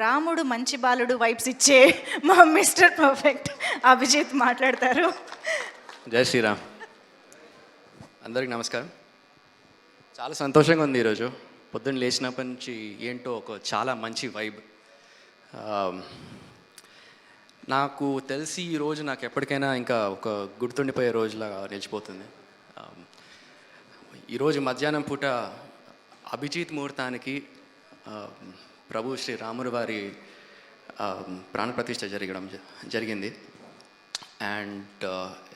రాముడు మంచి బాలుడు వైబ్స్ ఇచ్చే మా మిస్టర్ పర్ఫెక్ట్ అభిజిత్ మాట్లాడతారు. జై శ్రీరామ్. అందరికి నమస్కారం. చాలా సంతోషంగా ఉంది ఈరోజు. పొద్దున్న లేచినప్పటి నుంచి ఏంటో ఒక చాలా మంచి వైబ్. నాకు తెలిసి ఈరోజు నాకు ఎప్పటికైనా ఇంకా ఒక గుర్తుండిపోయే రోజులాగా నిలిచిపోతుంది. ఈరోజు మధ్యాహ్నం పూట అభిజిత్ ముహూర్తానికి ప్రభు శ్రీ రాముల వారి ప్రాణప్రతిష్ఠ జరిగింది. అండ్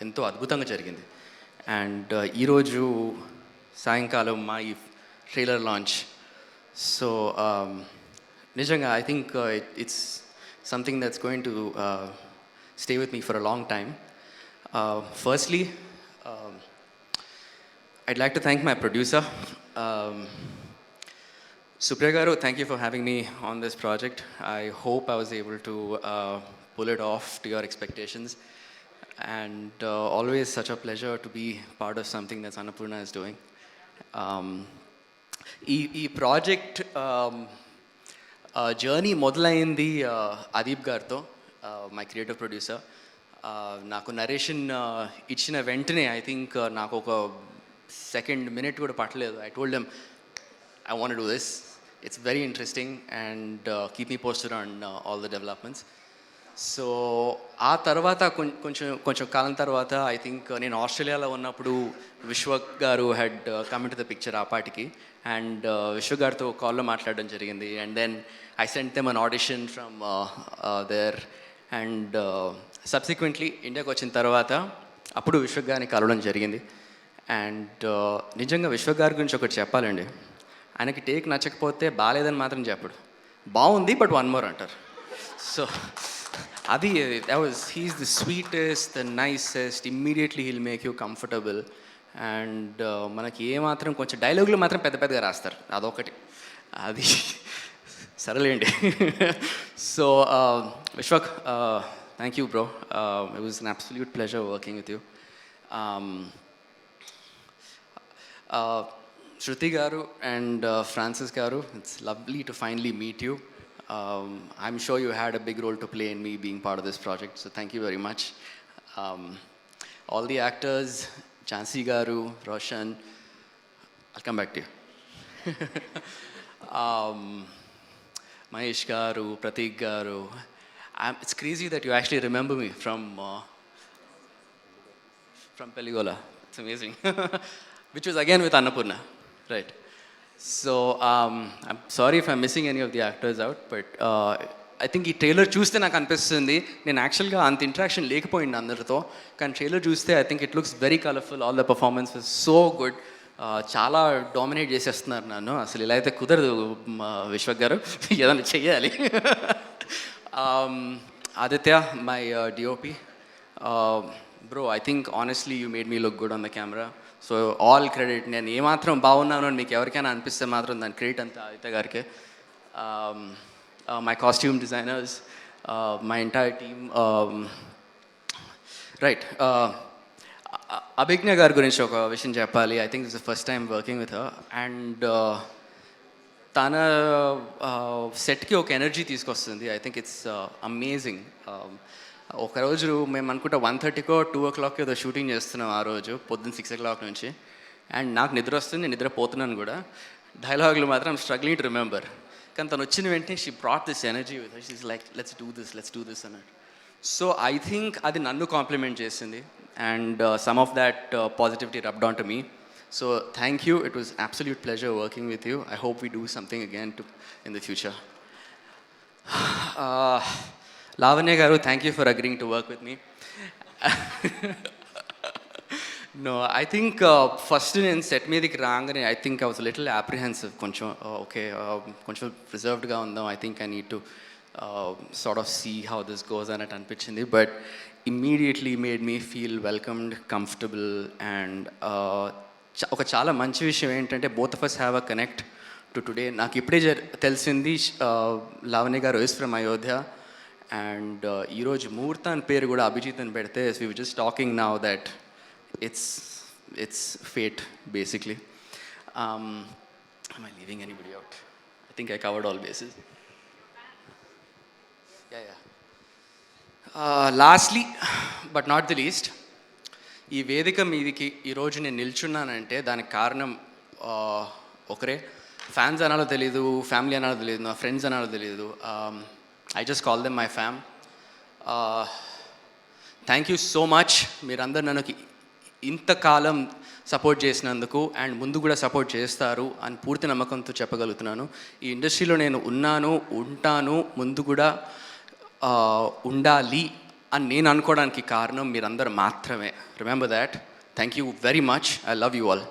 ఎంతో అద్భుతంగా జరిగింది. అండ్ ఈరోజు సాయంకాలం మా ఈ ట్రైలర్ లాంచ్. సో నిజంగా I think it's something that's going to stay with me for a long time. Firstly I'd like to thank my producer, Supriya Garu. Thank you for having me on this project. I hope I was able to pull it off to your expectations. And always such a pleasure to be part of something that Annapurna is doing. ఈ project journey మొదలైంది అదీప్ గారితో, my creative producer. నాకు narration ఇచ్చిన వెంటనే I think నాకు ఒక second minute కూడా పట్టలేదు. I told them I want to do this. It's very interesting and keep me posted on all the developments. So ఆ తర్వాత కొంచెం కాలం తర్వాత ఐ థింక్ నేను ఆస్ట్రేలియాలో ఉన్నప్పుడు విశ్వక్ గారు had come to the picture ఆ పాటికి. అండ్ విశ్వక్ గారితో కాల్లో మాట్లాడడం జరిగింది. And then I sent them an audition from there. And subsequently ఇండియాకి వచ్చిన తర్వాత అప్పుడు విశ్వక్ గారిని కలవడం జరిగింది. అండ్ నిజంగా విశ్వక్ గారి గురించి ఒకటి చెప్పాలండి. ఆయనకి టేక్ నచ్చకపోతే బాగాలేదని మాత్రం చెప్పడు, బాగుంది బట్ వన్ మోర్ అంటారు. సో అది he's the sweetest, the nicest. Immediately he'll make you comfortable. And మనకి ఏమాత్రం కొంచెం డైలాగులు మాత్రం పెద్ద పెద్దగా రాస్తారు, అదొకటి. అది సరేలేండి. So Vishwak, thank you bro. It was an absolute pleasure working with you. Shruti garu and Francis garu, it's lovely to finally meet you. I'm sure you had a big role to play in me being part of this project, so thank you very much. All the actors, Jhansi garu, Roshan, I'll come back to you. Mahesh garu, Pratik garu, it's crazy that you actually remember me from Peligola. It's amazing. Which was again with Annapurna, right? So I'm sorry if I'm missing any of the actors out, but I think ఈ trailer చూస్తే నాకు అనిపిస్తుంది నేను యాక్చువల్గా అంత interaction లేకపోయింది అందరితో, కానీ ట్రైలర్ చూస్తే I think it looks very colourful. All the performance was so good. చాలా డామినేట్ చేసేస్తున్నారు నన్ను. అసలు ఇలా అయితే కుదరదు విశ్వక్ గారు, ఏదైనా చెయ్యాలి. Aditya, my DOP, bro, I think honestly you made me look good on the camera. So all credit. నేను ఏమాత్రం బాగున్నాను అని మీకు ఎవరికైనా అనిపిస్తే మాత్రం దాని క్రెడిట్ అంతా ఆదిత్య గారికి. My costume designers, my entire team. Right, Abhigna గారి గురించి ఒక విషయం చెప్పాలి. I think it's the first time working with her. And తన సెట్కి ఒక ఎనర్జీ తీసుకొస్తుంది. I think it's amazing. ఒకరోజు మేము అనుకుంటా 1:30కో 2 ఏదో షూటింగ్ చేస్తున్నాం ఆ రోజు, పొద్దున్న 6 o'clock నుంచి. అండ్ నాకు నిద్ర వస్తుంది, నేను నిద్రపోతున్నాను కూడా. డైలాగులు మాత్రం స్ట్రగ్లింగ్ టు రిమెంబర్. కానీ తను వచ్చిన వెంటనే she brought this energy with her. She is like let's do this అన్నట్టు. సో ఐ థింక్ అది నన్ను కాంప్లిమెంట్ చేసింది. And some of that positivity rubbed on to me. So thank you. It was absolute pleasure working with you. I hope we do something again in the future. Lavanya garu, thank you for agreeing to work with me. No, I think first in set meediki raangane I think I was a little apprehensive. Koncham reserved ga undam. I think I need to sort of see how this goes and it anpichindi, but immediately made me feel welcomed, comfortable. And oka chaala manchi vishayam entante both of us have a connect to today. Naaku ippide telisindi Lavanya garu is from Ayodhya. And ఈరోజు ముహూర్తాన్ పేరు కూడా అభిజిత్ అని పెడితే we were just talking now that it's fate basically. Am I leaving anybody out? I think I covered all bases. Lastly but not the least, ఈ వేదిక మీదికి ఈరోజు నేను నిల్చున్నానంటే దానికి కారణం ఒకరే. ఫ్యాన్స్ అనాలో తెలియదు, ఫ్యామిలీ అనాలో తెలియదు, నా ఫ్రెండ్స్ అనాలో తెలియదు. I just call them my fam. Thank you so much. మీరందరూ నన్ను ఇంతకాలం సపోర్ట్ చేసినందుకు అండ్ ముందు కూడా సపోర్ట్ చేస్తారు అని పూర్తి నమ్మకంతో చెప్పగలుగుతున్నాను. ఈ ఇండస్ట్రీలో నేను ఉన్నాను, ఉంటాను, ముందు కూడా ఉండాలి అని నేను అనుకోవడానికి కారణం మీరందరూ మాత్రమే. Remember that. Thank you very much. I love you all.